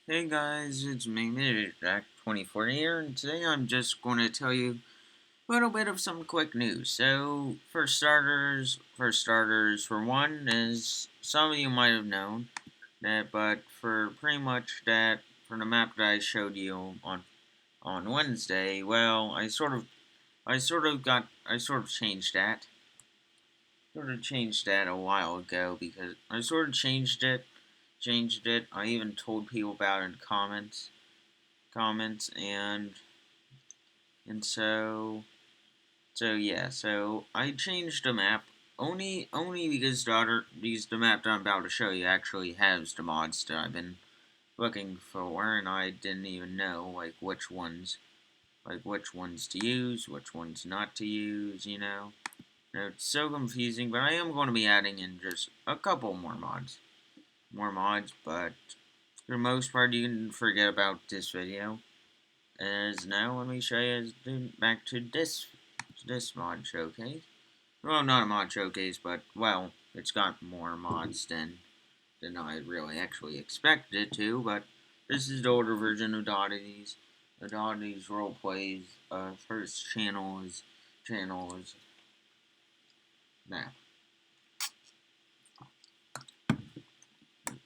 Hey guys, it's me, Jack24 here, and today I'm just going to tell you a little bit of some quick news. So, for one, as some of you might have known, but for pretty much that, for the map that I showed you on Wednesday, well, I sort of changed that a while ago because I sort of changed it. I even told people about it in comments and so I changed the map only because the map that I'm about to show you actually has the mods that I've been looking for, and I didn't even know which ones to use, which ones not to use, you know. It's so confusing, but I am going to be adding in just a couple more mods, but for the most part you can forget about this video. As now, let me show you back to this mod showcase. Well, not a mod showcase, but well, it's got more mods than I really actually expected it to. But this is the older version of Dottity's. The Dottity's Roleplays first channel is map.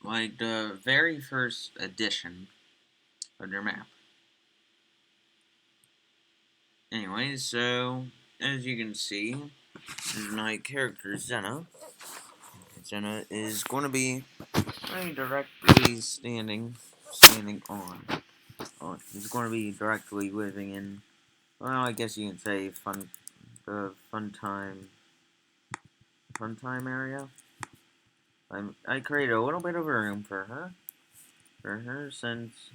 Like the very first edition of their map. Anyways, so as you can see, my character Zena is going to be directly standing on. He's going to be directly living in. Well, I guess you can say the fun time area. I created a little bit of a room for her since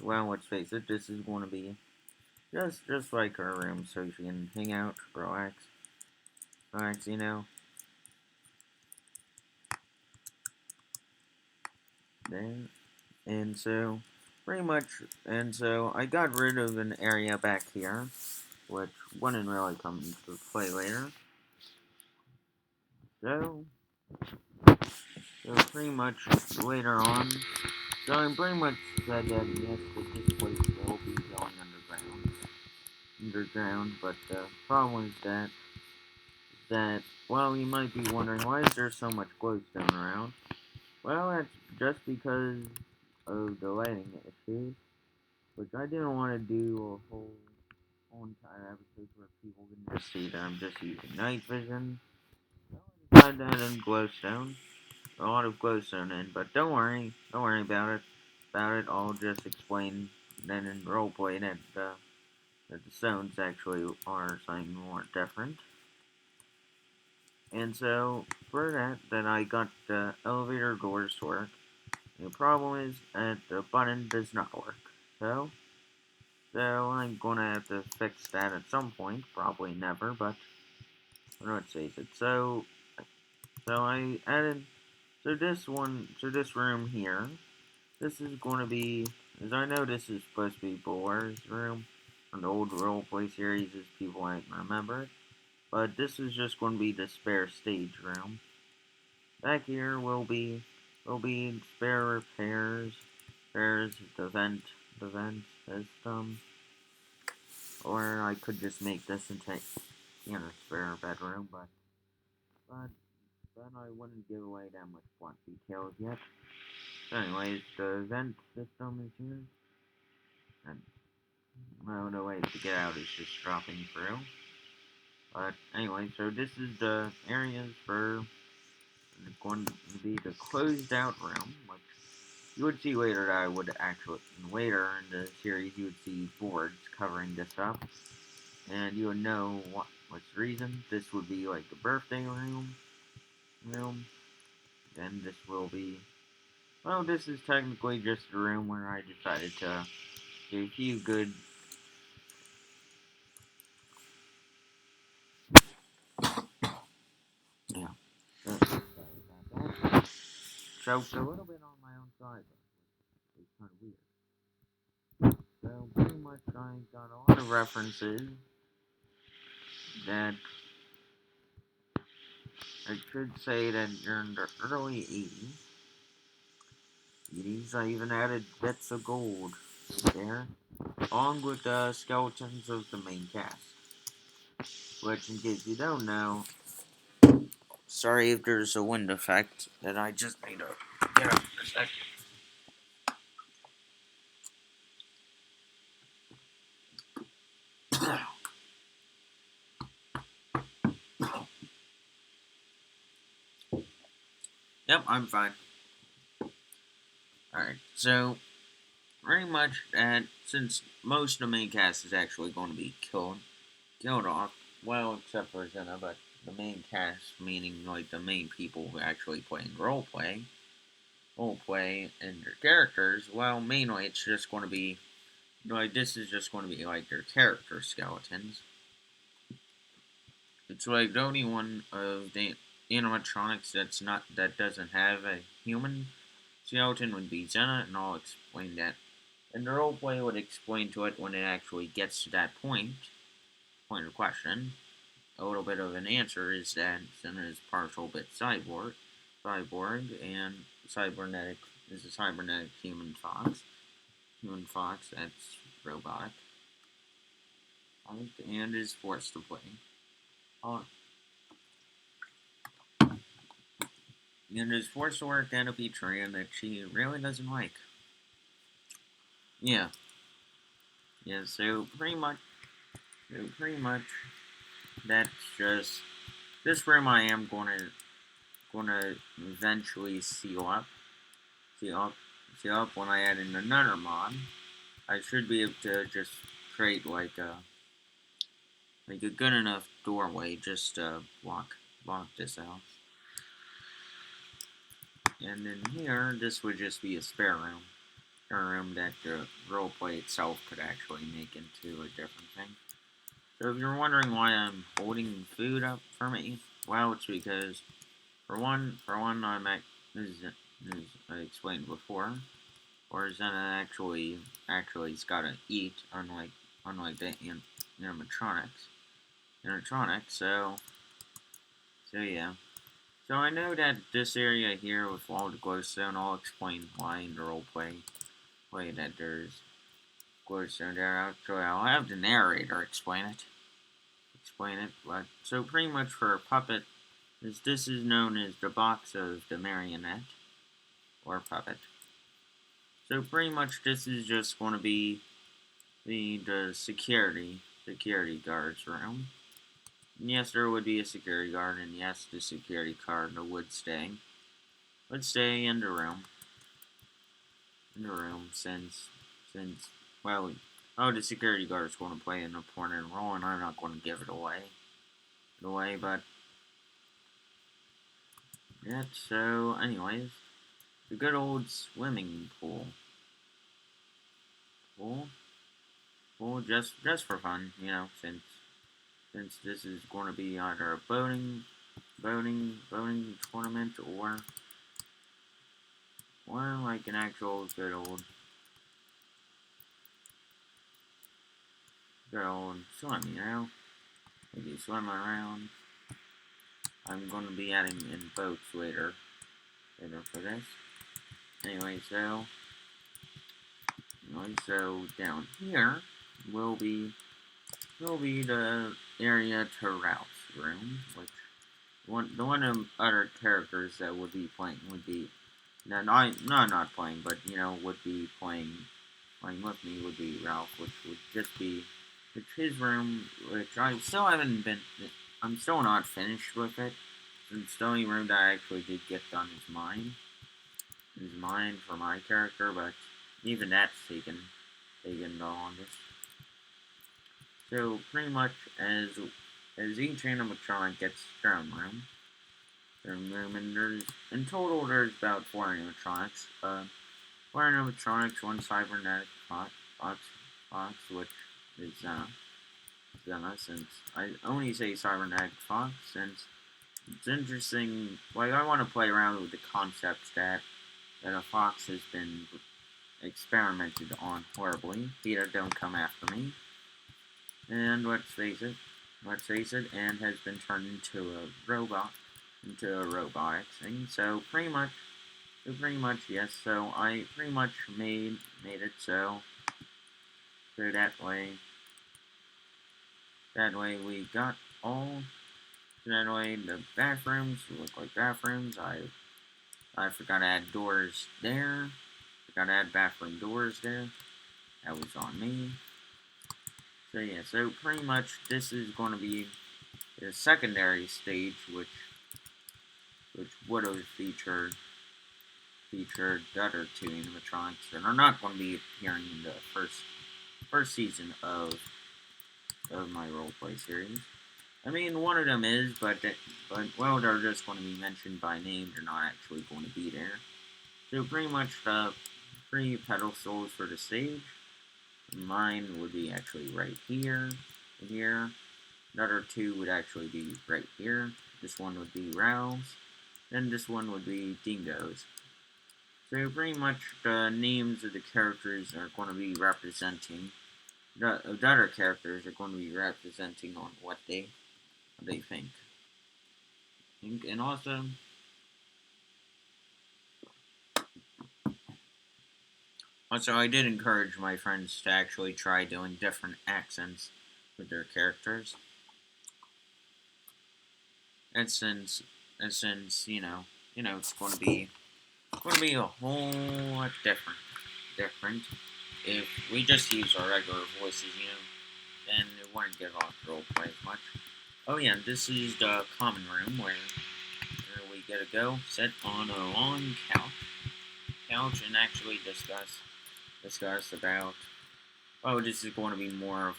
well, let's face it, this is going to be just like her room, so she can hang out, relax, you know. Then and so pretty much, and so I got rid of an area back here, which wouldn't really come into play later. So, so pretty much later on, so I pretty much said that yes, that this place will be going underground, but the problem is that well, you might be wondering why is there so much glowstone around? Well, that's just because of the lighting issues, which I didn't want to do a whole entire episode where people can just see that I'm just using night vision. So I decided to add in glowstone, a lot of glowstone in, but don't worry about it. I'll just explain then in roleplay that the stones actually are something more different. And so for that I got the elevator doors to work. The problem is that the button does not work. So I'm gonna have to fix that at some point. Probably never, but let's face it. So I added so this room here. This is going to be, as I know, this is supposed to be Boar's room from the old roleplay series, as people might remember it. But this is just going to be the spare stage room. Back here will be spare repairs. There's the vent system, or I could just make this into spare bedroom, but then I wouldn't give away that much plot details yet. So anyways, the vent system is here, and well, the way to get out is just dropping through. But anyway, so this is the areas for going to be the closed out room, which you would see later that I would actually, later in the series, you would see boards covering this up, and you would know what's the reason. This would be like the birthday room, then this will be, well, this is technically just a room where I decided to do a few good, yeah, sorry about that. Choked a little bit on my own side, but it's kind of weird. So pretty much I got a lot of references that I should say that during the early 80s, abilities. I even added bits of gold there, along with the skeletons of the main cast. Which, in case you don't know, sorry if there's a wind effect that I just need to get up for a second. Yep, I'm fine. Alright, so pretty much that, since most of the main cast is actually going to be killed off, well, except for Zena, but the main cast, meaning like the main people who actually playing roleplay, and their characters, well, mainly it's just going to be, like, this is just going to be like their character skeletons. It's like the only one of the animatronics that doesn't have a human skeleton would be Zena, and I'll explain that. And the roleplay would explain to it when it actually gets to that point of question. A little bit of an answer is that Zena is partial bit cyborg, and cybernetic is a cybernetic human fox. Human fox that's robotic, and is forced to play. And is forced to work at a pizzeria that she really doesn't like. Yeah. Yeah, so pretty much, that's just, this room I am gonna eventually seal up when I add in another mod. I should be able to just create like a good enough doorway just to block this out. And then here, this would just be a spare room. A room that the roleplay itself could actually make into a different thing. So if you're wondering why I'm holding food up for me, well, it's because for one, as I explained before, or Zena actually's gotta eat, unlike the animatronics. So yeah. So I know that this area here with all the glowstone, I'll explain why in the roleplay that there's glowstone there. Actually, I'll have the narrator explain it. But so pretty much for a puppet, this is known as the box of the marionette or puppet. So pretty much this is just going to be the security guard's room. And yes, there would be a security guard, and yes, the security guard would stay in the room. Since well, the security guard is going to play an important role, and I'm not going to give it away. But yeah. So, anyways, the good old swimming pool. Just for fun, since this is going to be either a boating tournament or like an actual good old swim, maybe swim around. I'm going to be adding in boats later for this. Anyway, so down here will be the area to Ralph's room, which one of the other characters that would be playing would be not playing, but would be playing with me would be Ralph, which would just be his room, which I'm still not finished with it. Since the only room that I actually did get done is mine. For my character, but even that's taken the longest. So pretty much as each animatronic gets their own room, and in total there's about 4 animatronics. 4 animatronics, 1 cybernetic fox, which is Zena, since I only say cybernetic fox, since it's interesting. Like, I want to play around with the concepts that a fox has been experimented on horribly. Peter, don't come after me. And let's face it, and has been turned into a robotic thing. So pretty much So pretty much, yes. So I pretty much made it so that way we got all. So that way the bathrooms look like bathrooms. I forgot to add doors there. Forgot to add bathroom doors there. That was on me. So yeah, so pretty much this is going to be the secondary stage, which would have featured the other two animatronics that are not going to be appearing in the first season of my roleplay series. I mean, one of them is, but well, they're just going to be mentioned by name. They're not actually going to be there. So pretty much the three pedestals for the stage. Mine would be actually right here, and here. Another two would actually be right here. This one would be Rouse. Then this one would be Dingoes. So pretty much the names of the characters are going to be representing the other characters are going to be representing on what they think. And also I did encourage my friends to actually try doing different accents with their characters. And since it's going to be a whole lot different if we just use our regular voices, then it wouldn't give off roleplay as much. Oh yeah, this is the common room where we get to go sit on a long couch and actually discuss about. Oh, this is going to be more of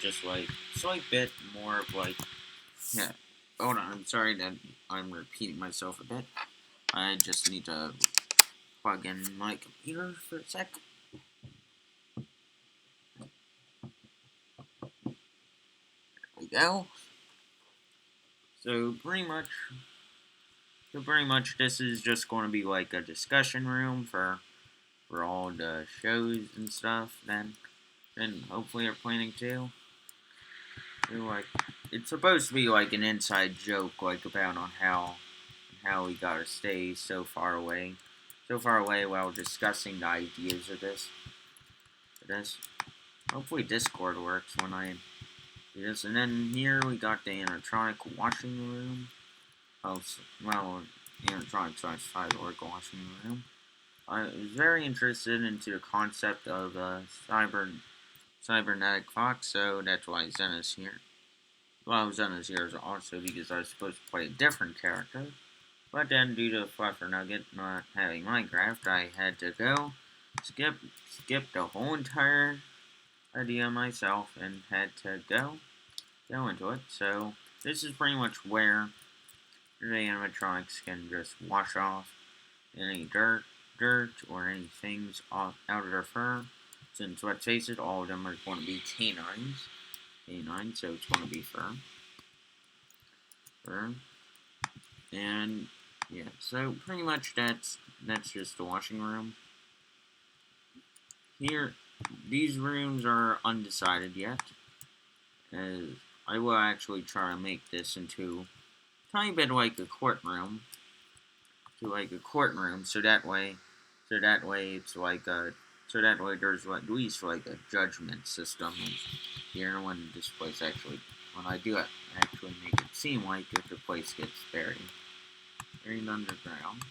just like slight bit more of like yeah. Hold on, I'm sorry that I'm repeating myself a bit. I just need to plug in my computer for a sec. There we go. So pretty much, this is just going to be like a discussion room for all the shows and stuff. Then hopefully are planning to. So like, it's supposed to be like an inside joke, like about on how we gotta stay so far away while discussing the ideas of this. Hopefully Discord works when I do this. And then here we got the animatronic washing room. Oh, well, animatronic cyborg washing room. I was very interested into the concept of cybernetic fox, so that's why Zena's here. Well, Zena's here is also because I was supposed to play a different character. But then, due to Fluffer not having Minecraft, I had to skip the whole entire idea myself and had to go into it. So this is pretty much where the animatronics can just wash off any dirt or any things out of their fur. Since let's face it, all of them are going to be canines, so it's going to be fur. And yeah, so pretty much that's just the washing room. Here, these rooms are undecided yet, as I will actually try to make this into a tiny bit like a courtroom, so that way it's like a so that way there's at least like a judgment system here when this place actually when I do it actually make it seem like if the place gets buried underground.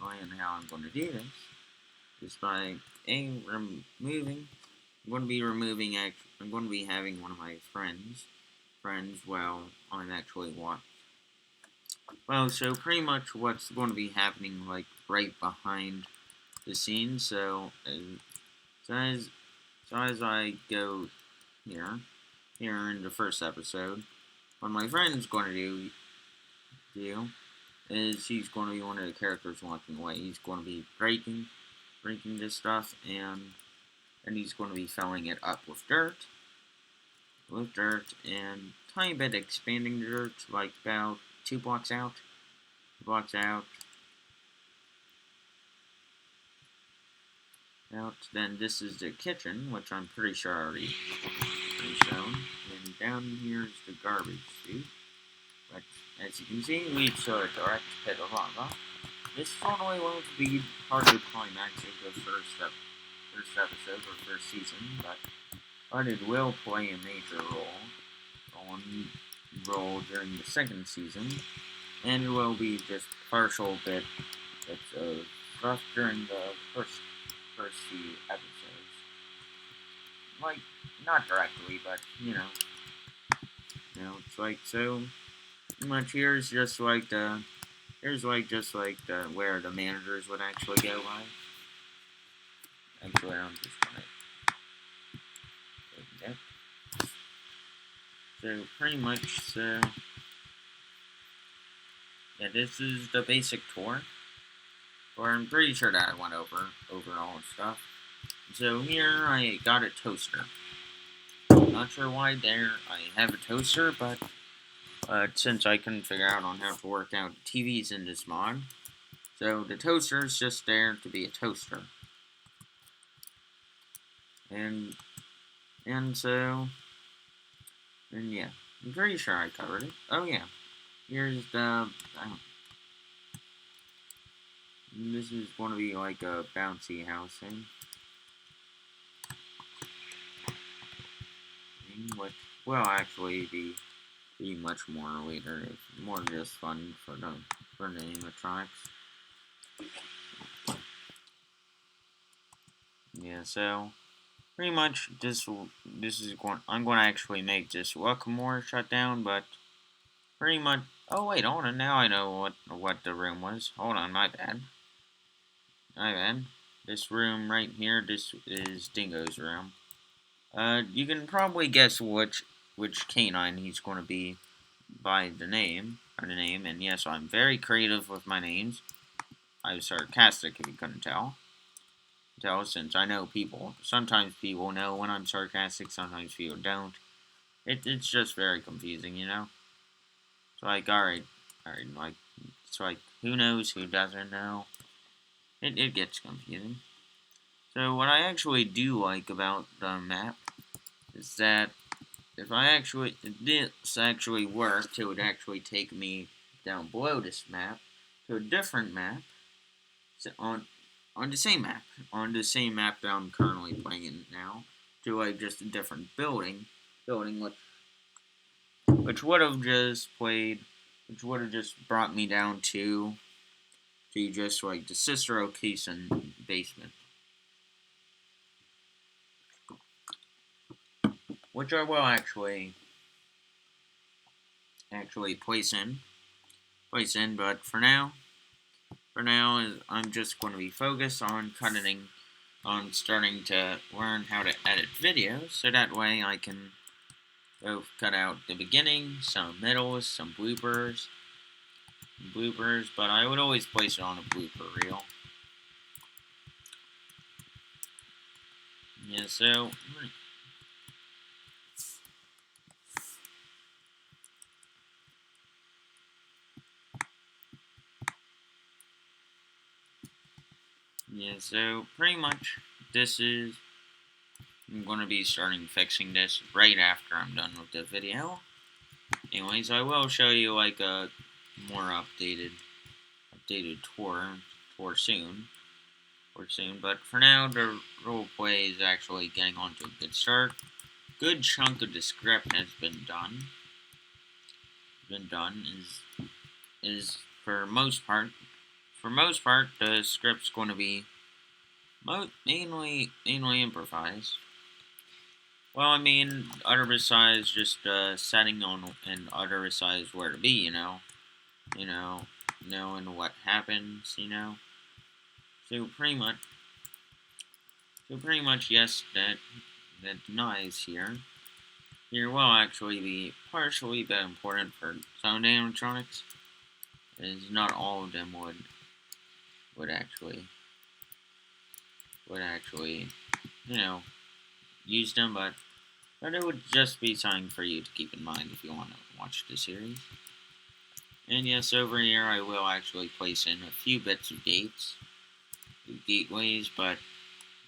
And how I'm going to do this is by removing. I'm going to be having one of my friends. Well, I'm actually one. Well, so pretty much what's going to be happening, like right behind the scenes. So as I go here in the first episode, what my friend's going to do is he's going to be one of the characters walking away. He's going to be breaking this stuff, and he's going to be filling it up with dirt, and tiny bit expanding the dirt, like about 2 blocks out. Then this is the kitchen, which I'm pretty sure I already shown. And down here is the garbage chute. But as you can see, we've saw a direct pit of lava. This totally won't be part of the climax of the first episode or first season, but it will play a major role during the second season, and it will be just partial bits of stuff during the first few episodes. Like, not directly, but it's like so much. Here's just like the where the managers would actually go by. Actually, I'm just gonna take that. So pretty much, yeah, this is the basic tour. Or I'm pretty sure that I went over all the stuff. So here I got a toaster. Not sure why there I have a toaster, but since I couldn't figure out on how to work out TVs in this mod, so the toaster is just there to be a toaster. And yeah, I'm pretty sure I covered it. Oh yeah, here's this is going to be like a bouncy house thing. Which will actually be much more later. It's more just fun for the animatronics. Yeah, so pretty much I'm going to actually make this welcome more shutdown, but pretty much. Oh wait, hold on. Now I know what the room was. Hold on, my bad. My bad. This room right here. This is Dingo's room. You can probably guess which canine he's going to be by the name, and yes, I'm very creative with my names. I was sarcastic if you couldn't tell. Since I know people. Sometimes people know when I'm sarcastic, sometimes people don't. It's just very confusing, you know? It's like, alright, like, it's like, who knows, who doesn't know? It gets confusing. So what I actually do like about the map is that if this actually worked, it would actually take me down below this map to a different map on the same map that I'm currently playing in now, to like just a different building which would have just brought me down to just like the sister location basement, which I will actually place in. But for now, I'm just going to be focused on starting to learn how to edit videos, so that way I can both cut out the beginning, some middles, some bloopers, but I would always place it on a blooper reel. Yeah, so pretty much I'm going to be fixing this right after I'm done with the video. Anyways, I will show you like a more updated tour soon. But for now, the roleplay is actually getting on to a good start. Good chunk of the script has been done. Is for most part, the script's going to be mainly improvised. Well, I mean, other besides just setting on and other besides where to be, knowing what happens, So pretty much, yes, that denies here will actually be partially that important for sound animatronics. Is not all of them would actually use them, but it would just be something for you to keep in mind if you want to watch the series. And yes, over here I will actually place in a few bits of gateways, but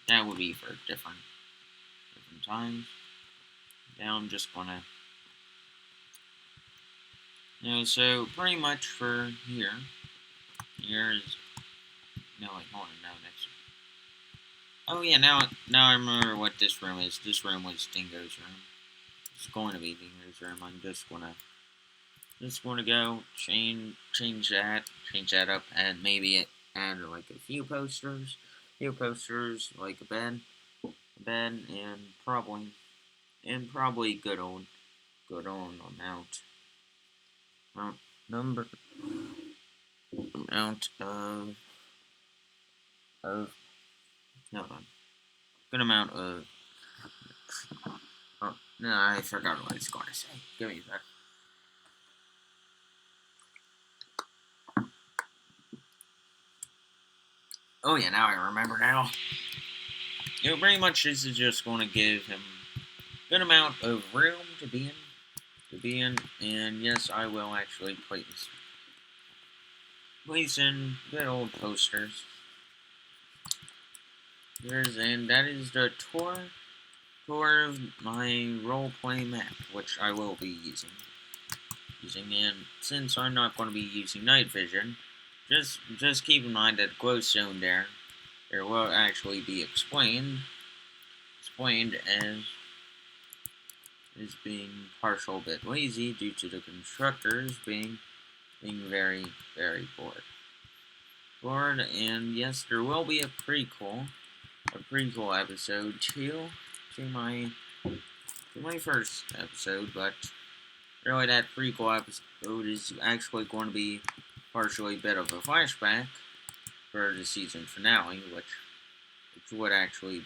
that would be for different times. Now I'm just gonna So pretty much for here is no wait, hold on, no next. Oh yeah, now I remember what this room is. This room was Dingo's room. It's going to be Dingo's room. I'm just gonna go change that up, and maybe add like a few posters, like and probably good old amount number amount of no good amount of no, I forgot what I was going to say. Give me that. Oh yeah, now I remember now. Pretty much this is just going to give him good amount of room to be in, and yes, I will actually place in good old posters. And that is the tour of my roleplay map, which I will be using. And since I'm not going to be using night vision, just keep in mind that glowstone there will actually be explained as being partial bit lazy due to the constructors being very, very bored. And yes, there will be a prequel episode to my first episode, but really that prequel episode is actually going to be partially a bit of a flashback for the season finale, which would actually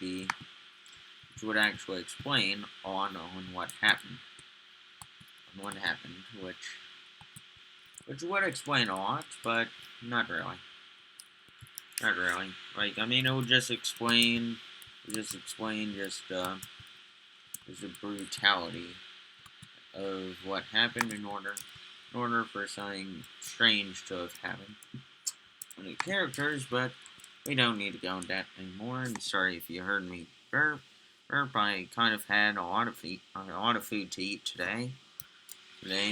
explain on what happened, which would explain a lot, but not really. Like, I mean, it would just explain the brutality of what happened in order for something strange to have happened. The characters, but we don't need to go into that anymore. And sorry if you heard me burp. I kind of had a lot of food to eat today,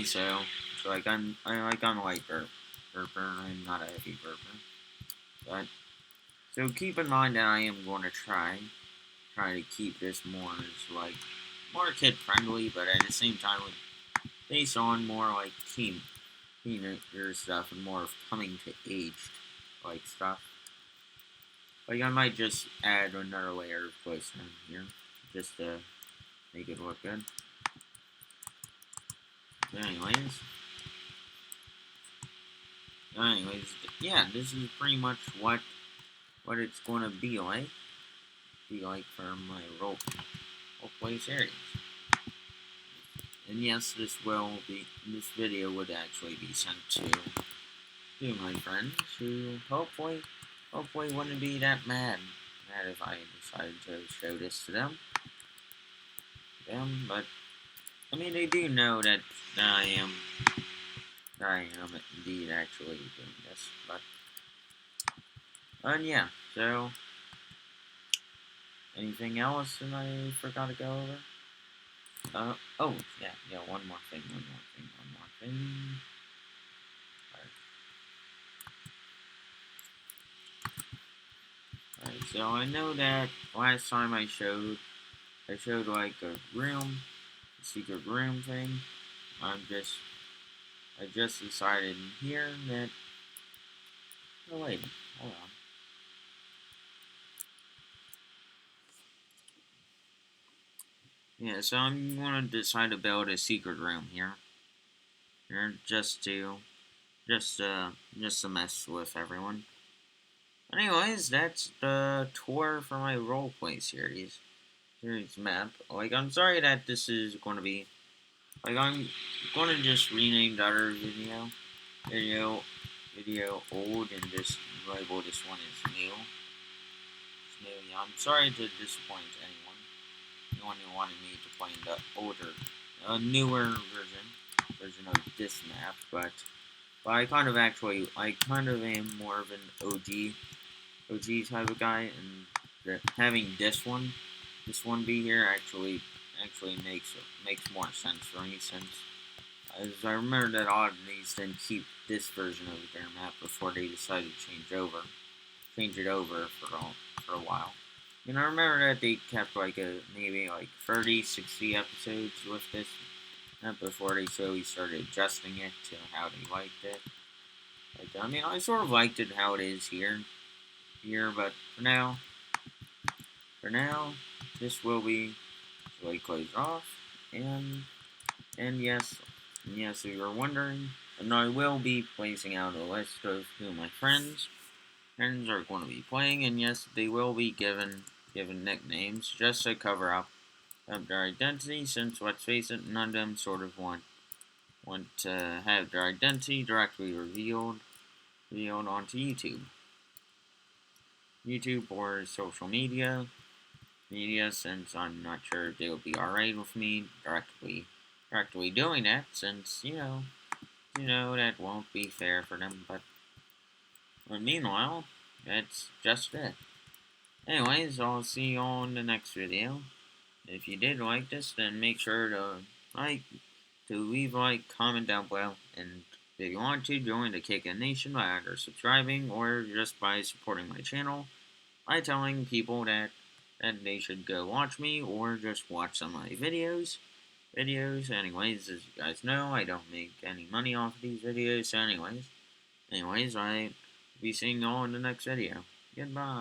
so I'm a light burper. I'm not a heavy burper, but so keep in mind that I am going to try to keep this more kid friendly, but at the same time based on more like teenager stuff and more of coming to age like stuff. Like I might just add another layer of glowstone here just to make it look good. Anyways, yeah, this is pretty much what it's gonna be like. For my roleplay series. And yes, this video would actually be sent to my friends who hopefully wouldn't be that mad if I decided to show this to them. But I mean they do know that I am indeed actually doing this, but and yeah, so anything else that I forgot to go over? Oh yeah, one more thing. Alright, so I know that last time I showed like a secret room thing. I just decided here that, oh wait, hold on. Yeah, so I'm gonna decide to build a secret room here. Just to mess with everyone. Anyways, that's the tour for my roleplay series map. Like, I'm sorry that this is going to be, like, I'm going to just rename the other video old and just label this one as new. Yeah, I'm sorry to disappoint anyone who wanted me to play in the newer version of this map, but I kind of am more of an OG type of guy, and having this one be here actually makes more sense for me, since As I remember that Oddities didn't keep this version of their map before they decided to change it over for a while. And I remember that they kept like maybe like 30, 60 episodes with this map before they slowly started adjusting it to how they liked it. Like, I mean, I sort of liked it how it is here, but for now, this will be slowly closed off, and yes, if you're wondering, and I will be placing out a list of who my friends are going to be playing, and yes, they will be given nicknames just to cover up their identity. Since let's face it, none of them sort of want to have their identity directly revealed onto YouTube or social media. Since I'm not sure if they'll be alright with me directly doing that, since that won't be fair for them. But meanwhile, that's just it. Anyways, I'll see you all in the next video. If you did like this, then make sure like to leave a comment down below, and if you want to join the KK Nation by either subscribing or just by supporting my channel by telling people that they should go watch me or just watch some of my videos. Anyways, as you guys know, I don't make any money off of these videos. So anyways, I will be seeing you all in the next video. Goodbye.